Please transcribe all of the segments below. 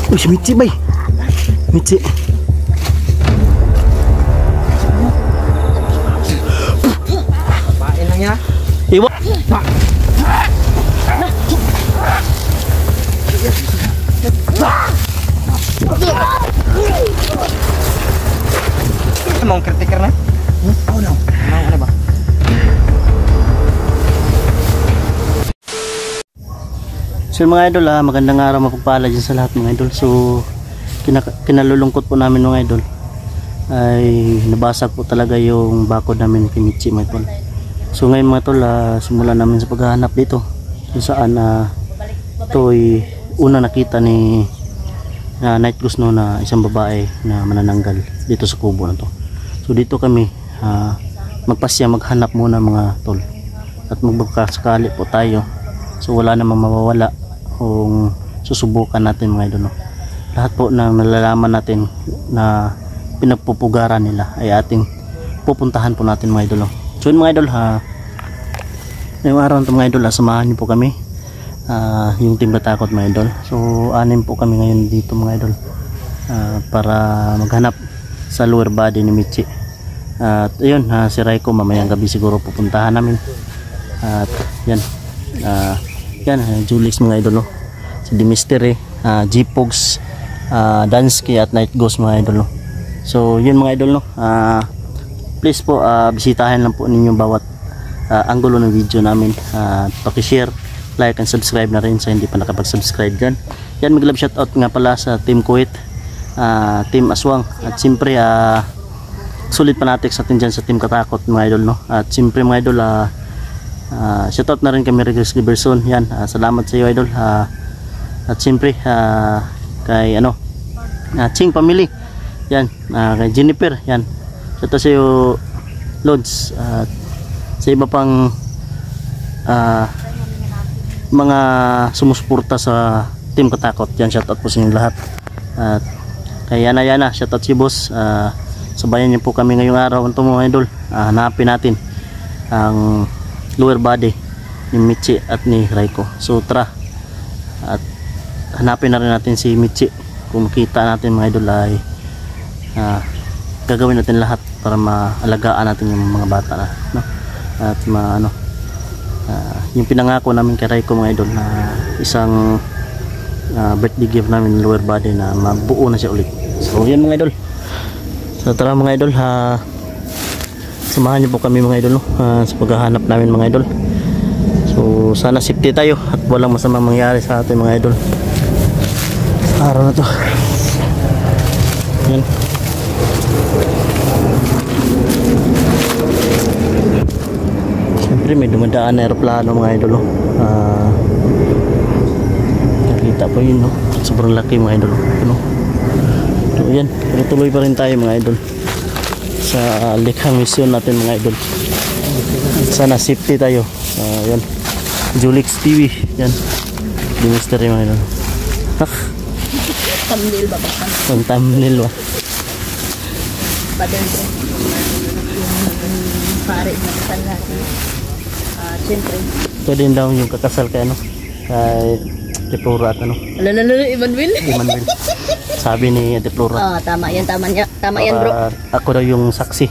Uy, si Michi bay. Michi. Pain lang niya. Iwa. Mau kritiker na? Oh no. Ano ba? So mga idol, magandang araw, mapagpala dyan sa lahat mga idol. So kinalulungkot po namin mga idol ay nabasag po talaga yung bakod namin kay Michi mga idol. So ngayon mga idol, simulan namin sa paghahanap dito kung saan ito ay una nakita ni Night Ghost no, na isang babae na manananggal dito sa kubo na to. So dito kami magpasya, maghanap muna mga tol, at magbakasakali po tayo. So wala namang mawawala kung susubukan natin mga idol no. Lahat po ng nalalaman natin na pinagpupugaran nila ay ating pupuntahan po natin mga idol no. So yun mga idol, ngayong araw nito mga idol, samahan niyo po kami, yung Team Katakot mga idol. So 6 po kami ngayon dito mga idol, para maghanap sa lower body ni Michi. At ayun, si Raiko mamayang gabi siguro pupuntahan namin. At yan, yan, Julix mga idol no. Si Dimister G-Pogs, Dansky at Night Ghost mga idol no. So yun mga idol no, please po bisitahin lang po ninyo bawat anggulo ng video namin. Paki-share, like and subscribe na rin sa hindi pa nakapag-subscribe dyan. Yan, mag-love shoutout nga pala sa Team Kuwait, Team Aswang, at siyempre sulit fanatics natin dyan sa Team Katakot mga idol no. At siyempre mga idol, shoutout na rin kami Regis Liberson. Yan, salamat sa iyo idol. At siyempre kay Ching family. Yan, kay Jennifer. Yan, shoutout sa iyo Lods. At sa iba pang mga sumusuporta sa Team Katakot. Yan, shoutout po sa inyo lahat. At kay Yana, shoutout si boss. Sabayan niyo po kami ngayong araw ito mga idol. Hanapin natin ang lower body ni Michi at ni Raiko. So tara, at hanapin na rin natin si Michi. Kung makita natin mga idol ay gagawin natin lahat para maalagaan natin yung mga bata na no? At yung pinangako namin kay Raiko mga idol na isang birthday gift namin lower body na mabuo na siya ulit. So yan mga idol. So tara mga idol, samahan niyo po kami mga idol no, sa paghahanap namin mga idol. So sana safety tayo at walang masamang mangyari sa atin mga idol sa araw na to. Yan. Siyempre may dumadaan na aeroplano mga idol no. Nakita po yun no, sobrang laki mga idol no. So yan, tuloy pa rin tayo mga idol sa likhang mission natin mga idol. Sana safety tayo. Yan, Julix TV. Yan, di mystery mga idol. Thumbnail ba ba? Ang thumbnail ba? Padel ko. Yung pare na kasal natin. Siyempre. Pwede daw yung kakasal kay kay Deplora at Imanwil. Imanwil. Sabi ni Deplora. Tama yan, tama yan bro. Ako daw yung saksi.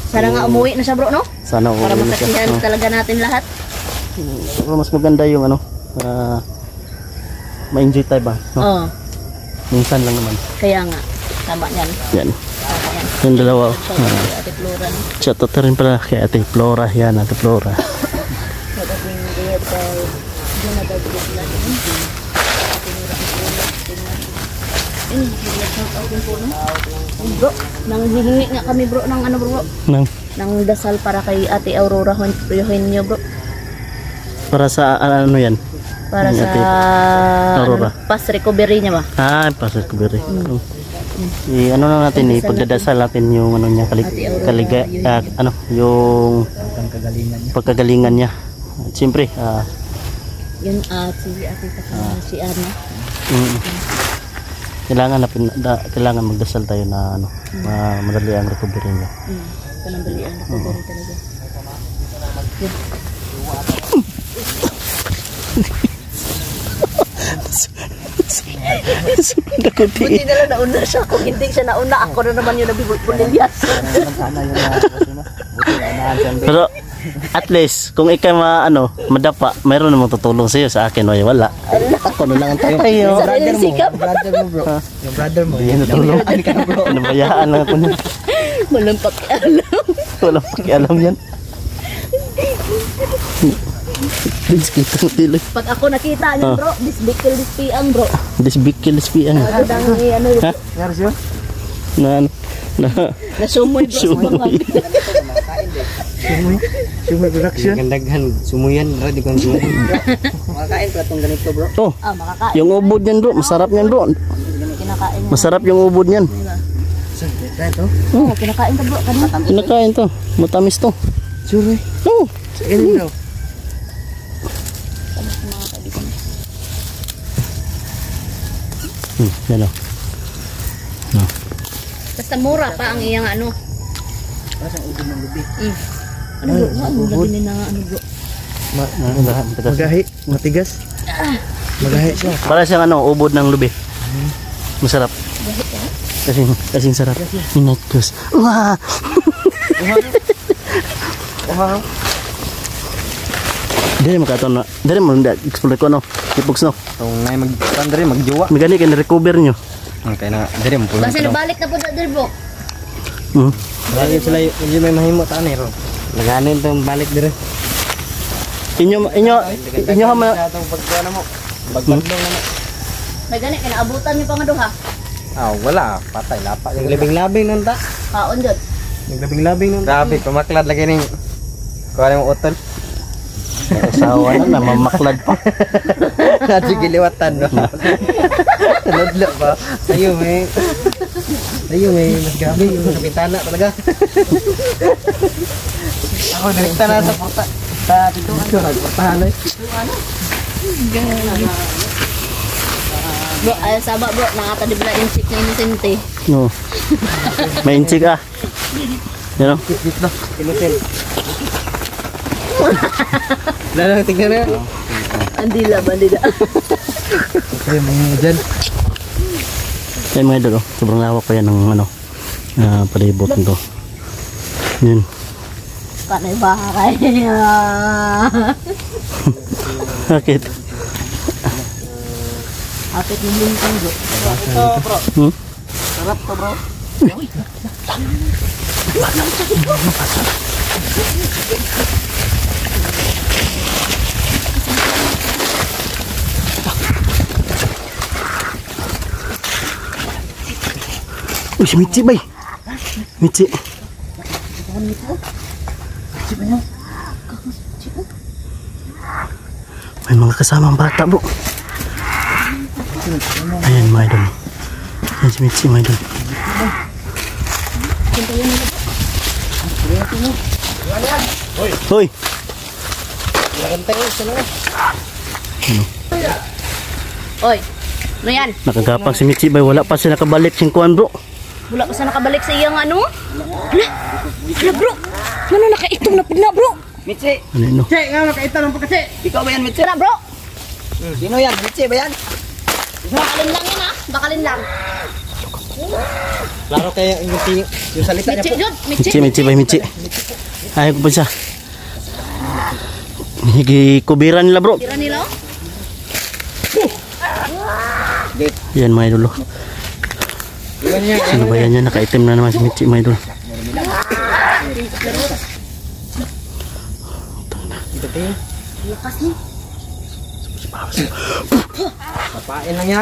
Sana nga umuwi na siya bro no? Sana umuwi para na siya. masaksihan talaga natin lahat. Mas maganda yung ma-enjoy tayo ba? No? Minsan lang naman. Kaya nga, tama yan. Yan. Tama yan. Yung dalawa. Ate Flora. Shoutout rin pala kay Ate Flora. Yan, Ate Flora. Bro, nanghihingi nga kami bro ng bro? Nang dasal para kay Ate Aurora Eugenio bro. Para sa yan? Para sa Aurora. Past recovery niya ba? Past recovery. Lang natin, pagdadasal natin yung niya, yung pagkagalingan niya. At siyempre, yun si Ana. Kailangan magdasal tayo na madali ang recovery niya. Madali ang recovery talaga. Sunod ako Buti di. na lang nauna siya. Kung hindi siya nauna, ako na naman yung nabibuliliyas. Pero at least kung ikaw madapa, mayroon namang tutulong sa iyo. Sa akin wala. Ako na lang ang tatay. Yung sariling sikap. Yung brother mo. Hindi natulong. Nabayaan lang ako niyan. Walang pakialam. Walang pakialam yan. Please kita tilo. Pag ako nakita niyan bro, disbikil dispiang bro. Disbikil dispian. Agad ang ano Ha? Nga siya? Na nasumoy bro. Sumoy. Sumay production. Gandaghan sumuyan bro, di ko sumuyan. Makakain ko itong ganito bro. Oh, Makakain. yung ubod niyan bro, masarap niyan bro. Kinakain niya. Masarap yung ubod niyan. Ito? Oo, kinakain ka bro. Kanina. Kinakain to. Matamis to. Sure. Oh. Ganyan bro. Yan o. Basta mura pa ang iyang ano. Parang ubod ng lubi. Ano bro? Ano lagi na ano bro? Magahi. Matigas. Magahi siya. Para siyang ubod ng lubi. Masarap. Kasing sarap. Inatos. Wah! Wow. Dari makaton na. Dari mo explore ko Ipugs no. Kung ngay magtandre magjowa. May gani kay recover nyo. Okay na dire mo pulo. Basta nabalik na po dahil bro. Lagi sila yung may mahimo ta ni ro. Laganin tong balik dire. Inyo hama. Atong pagkuana mo. Bagdong na mo. May gani, kinaabutan niyo pa nga duha. Wala patay lapa. Yung labing-labing nun ta. Kaon dyan. Yung labing-labing nun. Grabe, pamaklad lagi ning kuha mo utol. Asawa na mamaklad pa. Nadyo giliwatan no. Nodlo ba? Ayo may mas gabi yung sa bintana talaga. Ako direkta na sa porta. Sa dito nagportahan eh. Bro, ay saba bro, nakata di ba insik na inisente. No. May inchik ah. Yan o. Dito, inusin. Lalang tingnan na. Andila. Okay, mga dyan. Yan mga idol sobrang lawak pa yan ng palibot nito. Yan. Panay bahay. Bakit? Akit yung lintang bro. Ito bro. Sarap to bro. Uy, si Michi bay. Michi. May mga kasamang bata bro. Ayan mga idol. Ayan si Michi mga idol. Hoy! Oy, ano yan? Nakagapang si Michi bay. Wala pa siya nakabalik siyang kuhan bro. Wala pa sa nakabalik sa iyang ano? Hala bro, ano nakaitong na pagna bro? Mitsi. Ano yun no? Che, nga nakaita ng pagkasi. Ikaw ba yan Mitsi? Tara bro, Sino yan? Mitsi ba yan? bakalin lang yan ha, bakalin lang. Laro kayo yung salita niya Michi po. yun, Michi. Michi bay Michi. Ayaw ko pa siya. Higi-kubiran nila bro. Tira nila oh. Yan mga idol. Ano ba yan? Nakaitim na naman si Michi mga idol. Lakas mo. Papain lang niya.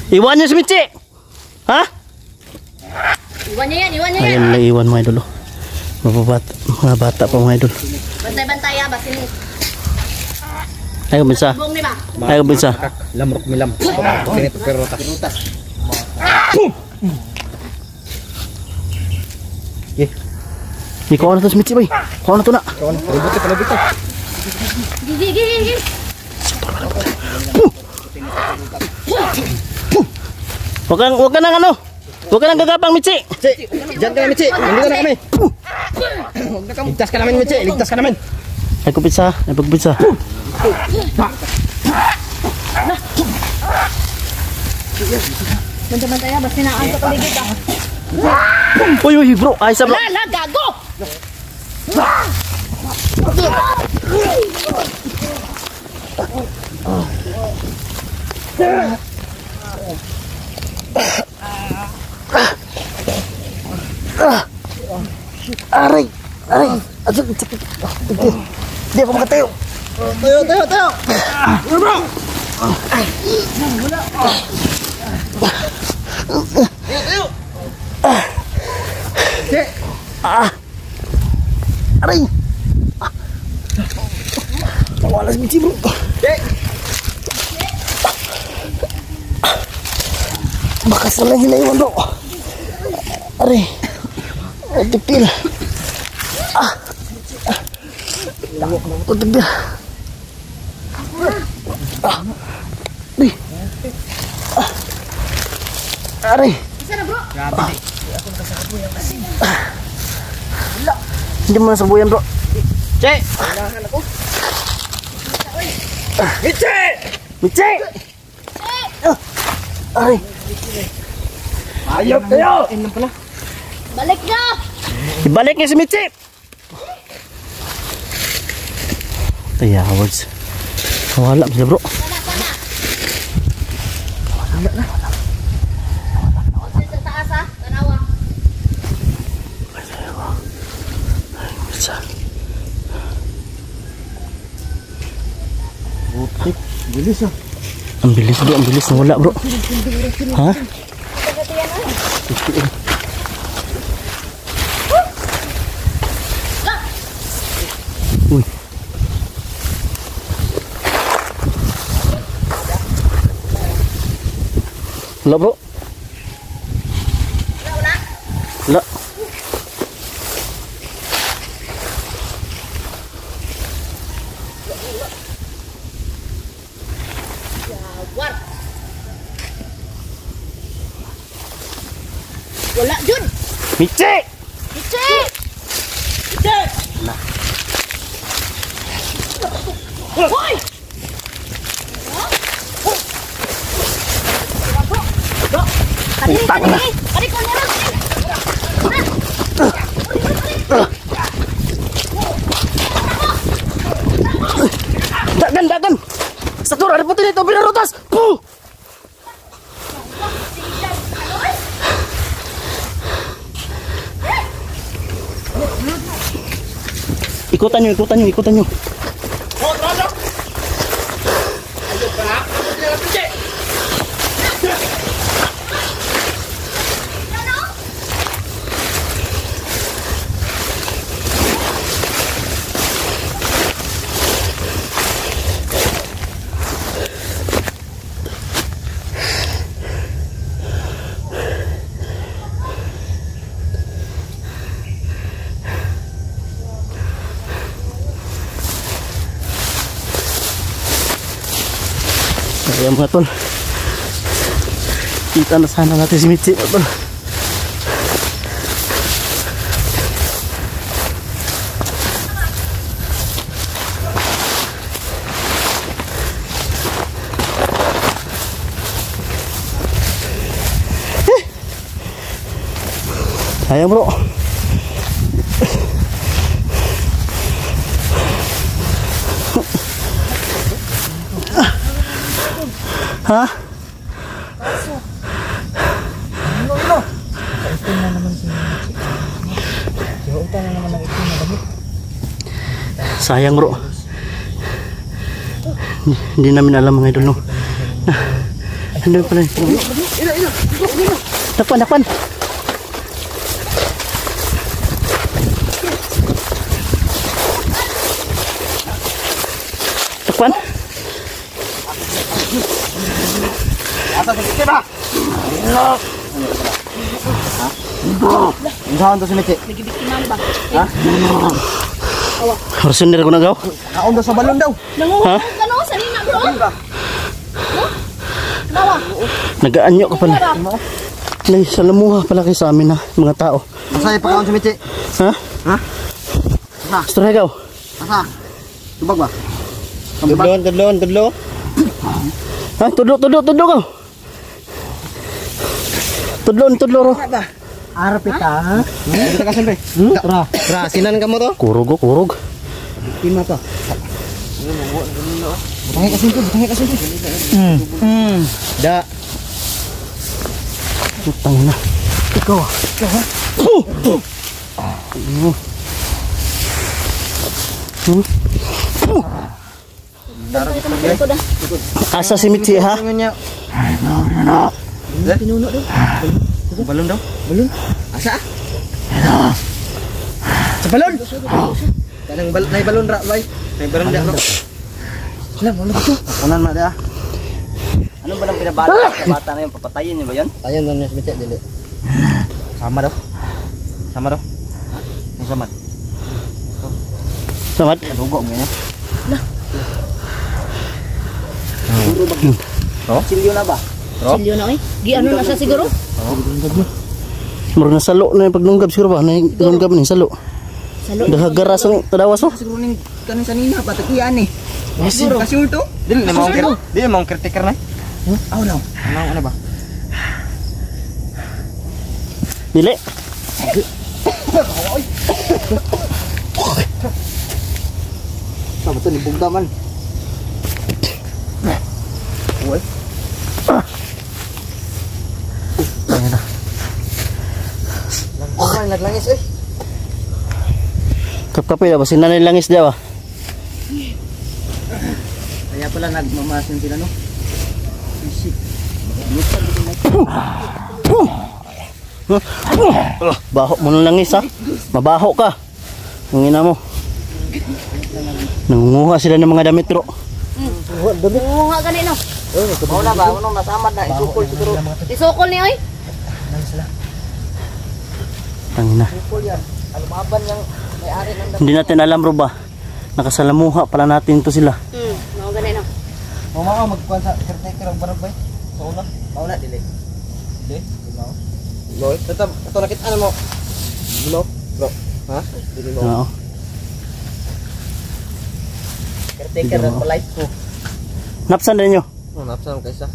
Iwan niyo si Michi! Ha? Iwan niya yan, iwan niya yan. Ayan lang iwan mga idol. Mga bata pa mga idol. Bantay-bantay ha, basin. Ayaw bisa. Bong ni ba? Ayaw bisa. Lamrok milam. Ganito pero tas. Ikaw na to si Michi bay. Ikaw na to na. Palibot ito. Gigi. Huwag ka nang Huwag ka nang gagapang Michi. Diyan ka na Mitsi. Nandito na kami. Ligtas ka namin Mitsi. Ligtas ka namin. Ay kupisa. Ay pagpisa. Banda-banda ya, basta naan sa paligid ah. Uy, uy, bro. Ay, sa bro. Lala, gago! Aray. Aray. Aduh, sakit. Dia apa makatayo? Tayo. Bro. Aray. Wala si Michi, bro. Bakas na lang hinaiwan, bro. Aray. Tipil. Tipil. Aray. Sana bro? Hindi mo na sabuyan, bro. Che. Michi! Aray. Ayop kayo. Balik na! Ibalik niya si Michi! Taya, words. Wala siya, bro. Sa taas ah, tanawa. Bilis ah. Ang bilis, bro. Ang bilis. Wala, bro. Ha? Uy. Wala, bro. Wala. Wala, Jun! Michi! Michi! Hoy! Utang na. Tarik ko na. Dagan! Satu ada putih itu binarutas. Puh! Ikutan nyo. Ayan mga tol, kita na sana natin si Michi mga tol. Ayan bro. Ha? Sayang bro. Hindi namin alam mga idol no. Ano pala? Dakpan. Asa sa Michi ba? Insahan to si Michi. Nagibiktiman ba? Ha? Harusnya ko na gaw. Kaon daw sa balon daw. Nanguha ka no, salina bro. Bawa. Nagaanyo ka pala. Nay, salamuha pala kayo sa amin ha, mga tao. Masaya pa kaon si Michi. Ha? Ha? Asa? Gusto gaw. Asa? Tubag ba? Tudlon. Ha? Tudlo gaw. Tudlo ro. Arap ita. Kita kasan pre. Ra, sinan kamu to? Kurog. Tima to. Butangnya kasin tuh. Da. Putang na. Ikaw. Asa si Mitzi ha? Pinuno daw. Balon daw. Asa? Sa balon. Kanang nay balon ra bay. Nay balon da bro. Wala mo to. Kunan na dia. Ano ba nang pinabala sa bata na yung papatayin niyo ba yan? Ayan doon yung smite dili. Sama daw. Sama. Selamat. Dugo mo yan. Silyo na ba? Silyo na oy. Gi ano na siya siguro? Murag na salo na yung pagnunggab siguro ba? Na yung lunggab ni salo. Salo. Dahagaras ang tadawas oh. Siguro ning kanin sanina pa takian ni. Siguro kasi ulto. Dili na mong caretaker na. Oh no. Ano ba? Dili. Sa betul ni bugda man. Uy. Ayan na. Naglangis eh. Kap-kape na ba? Sinanay langis dia ba? Kaya pala nagmamasin sila no. Baho mo ng langis ha. Mabaho ka. Ang ina mo. Nangunguha sila ng mga damit bro. Nga ganito. Mau na ba? Ano masamad na isukol siguro. Isukol ni oy. Tangina. Alumaban yang may-ari ng Hindi natin alam bro ba. Nakasalamuha pala natin to sila. Nga ganito. Mama magkuhan sa caretaker ang barangay. Sa una. Mauna dili. Dili. Mau. Loy, tetap ato nakit ano mo. Dilo. Bro. Ha? Dili mo. Oo. Caretaker ang life ko. Napsan din nyo. Oh, napsan kaysa.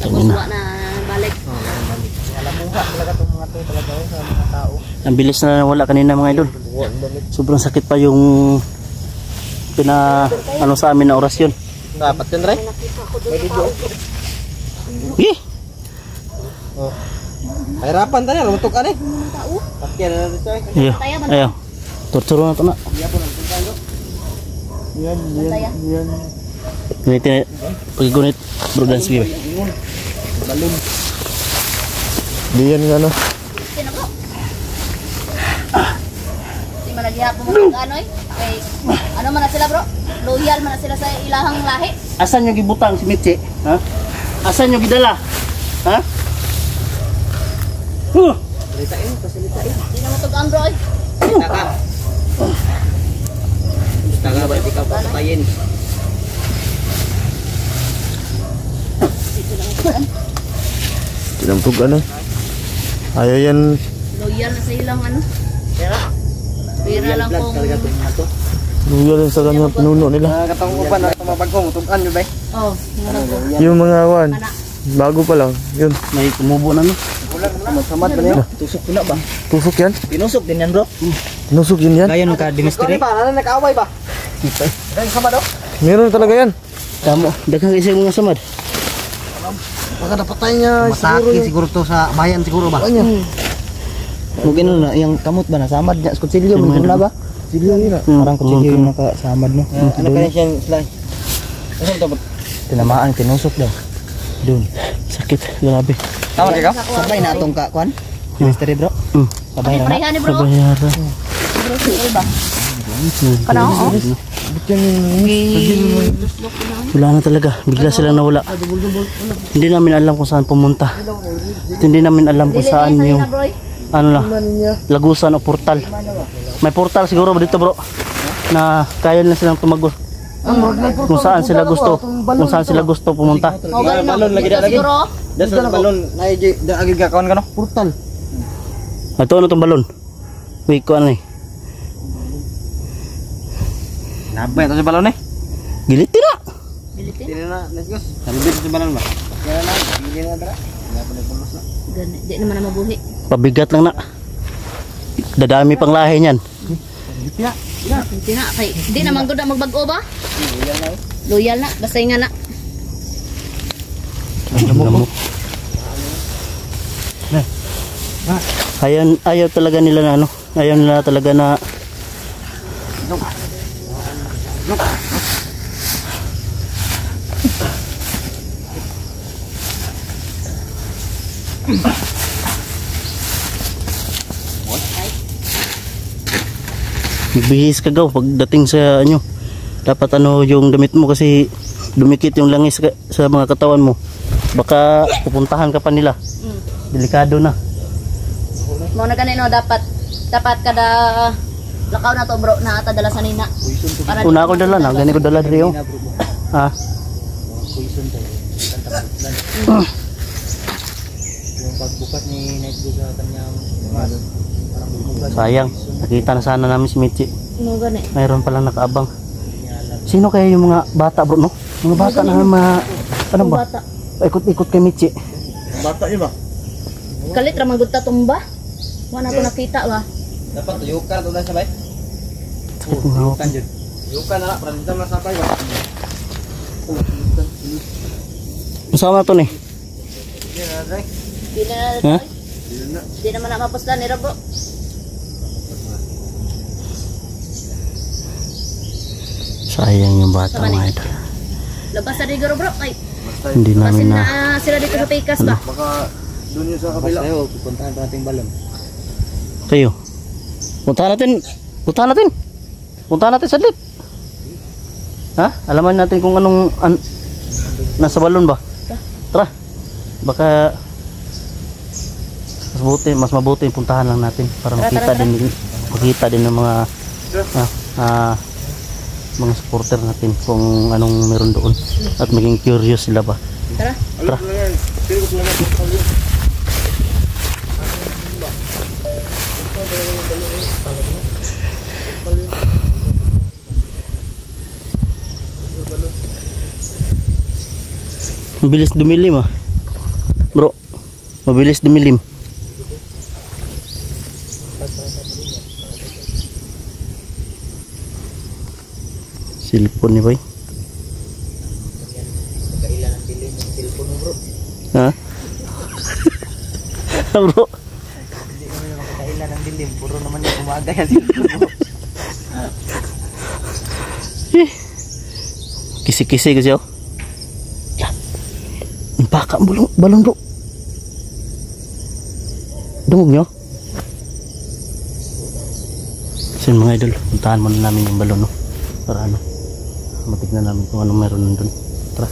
Tangina. Wa na balik. Alamuha talaga tong mga to talaga sa mga tao. Ang bilis na nawala kanina mga idol. Sobrang sakit pa yung ano sa amin na orasyon. Dapat yun, Ray? Eh, Hirapan tayo, lumutok ka ni. Pakyan na dito eh. ayo. Torturo na to na. Gunit pagigunit bro dan sige. Balon. Diyan nga no. Sino bro? Di man naghihapon mo ano eh. Kay ano man na sila bro? Loyal man na sila sa ilahang lahi. Asan yung gibutang si Mitzi? Ha? Asan yung gidala? Ha? Di na mo tugang bro eh. Taka. Taka ba ikaw papatayin? Tinampog ano. Ayaw yan. Loyal na sa ilang ano. Pera lang kung Loyal yan sa kanya pinuno nila. Katong upan na mabagong tugan nyo ba? oh, Yung mga wan. Bago pa lang. Yun. May kumubo na no. Samad ba niyo? Tusok ko na ba? Tusok yan. Pinusok din yan bro. Tinusok yun yan. Gaya nung ka-demistry. Ano ba? Ano nag-away ba? Gaya samad oh. Meron talaga yan. Tamo, daghang isa mga samad. Baka napatay niya Masakit siguro to sa bayan siguro ba? Kung gano'n na, yung kamot ba nasamad niya? Kutsilyo, may na ba? Silyo yun ah. Parang kutsilyo yung nakasamad no? Ano ka na siya slide? Ano ito ba? Tinamaan, tinusok daw. Doon. Sakit, grabe. Tama ka? Sabay na itong kakuan? Demistry bro? Sabay na na? pareha ni bro. Kabayara. Bro, sige ba? Kana oh. Wala na talaga, bigla silang nawala. Hindi namin alam kung saan pumunta. At hindi namin alam kung saan yung ano na, lagusan o portal. May portal siguro dito bro na kaya na silang tumagos. Kung saan sila gusto, pumunta. Oh, Balon lagi dah lagi. siguro. Dasa sa balon na agi kakuan ka no? Portal. Ito ano tong balon? Wait ko ano eh. Nabay ito sa balon eh. Gilit na. Bilitin. Tira na, let's go. Salubit sa balon ba? Kaya na, hindi na dara. Gani, di naman na mabuhi. Pabigat lang na. Dadami pang lahi niyan. Hindi na, kay, di naman gud na magbago ba? Loyal na, basta nga na. Lamok. Ayaw talaga nila na ano. Ayaw nila talaga na magbihis ka gaw pagdating sa ano. Dapat ano yung damit mo kasi dumikit yung langis sa mga katawan mo. Baka pupuntahan ka pa nila. Delikado na. Mo na kanino dapat kada lakaw na to bro na ata dala sa nina. Para Una ako dala na, gani ko dala diri oh. Ha? Yung pagbukat ni Nightgo sa kanyang Sayang, nakita na sana namin si Michi. mo gani. Mayroon palang nakaabang. Sino kaya yung mga bata bro no? Mga bata na ano ba? Bata. Ikot-ikot kay Michi. bata yun ba? Kalit ra man gud ta tumba. Wala ko nakita ba. Dapat tuyukan to na sabay. Tuyukan jud. Tuyukan na para dito na sabay ba. Masama to ni. Di na Ha? di naman na mapuslan ni Rabo. Sayang yung bata mga idol. Labas sa digoro bro. Ay, Hindi namin kasi na na sila dito sa Pecas ba. Baka doon yun sa kabila. Tayo, pupuntahan pa nating balon. kayo. Puntahan natin. Puntahan natin saglit. Ha? Alaman natin kung anong nasa balon ba? Tara. Baka mas mabuti puntahan lang natin para makita din ng mga mga supporter natin kung anong meron doon at maging curious sila ba. Tara. Tara. Mabilis dumilim bro, mabilis dumilim. Cellphone ni boy. Kailan ang dilim ng cellphone mo bro? Ha? Bro, Hindi kami makakailan ng dilim. Puro naman yung umaga yung cellphone mo. kisi-kisi kasi oh. Yan. Impaka ang balon bro. Dungog nyo. So mga idol, puntahan muna namin yung balon no. Para ano, matignan namin kung ano meron nandun. Tara.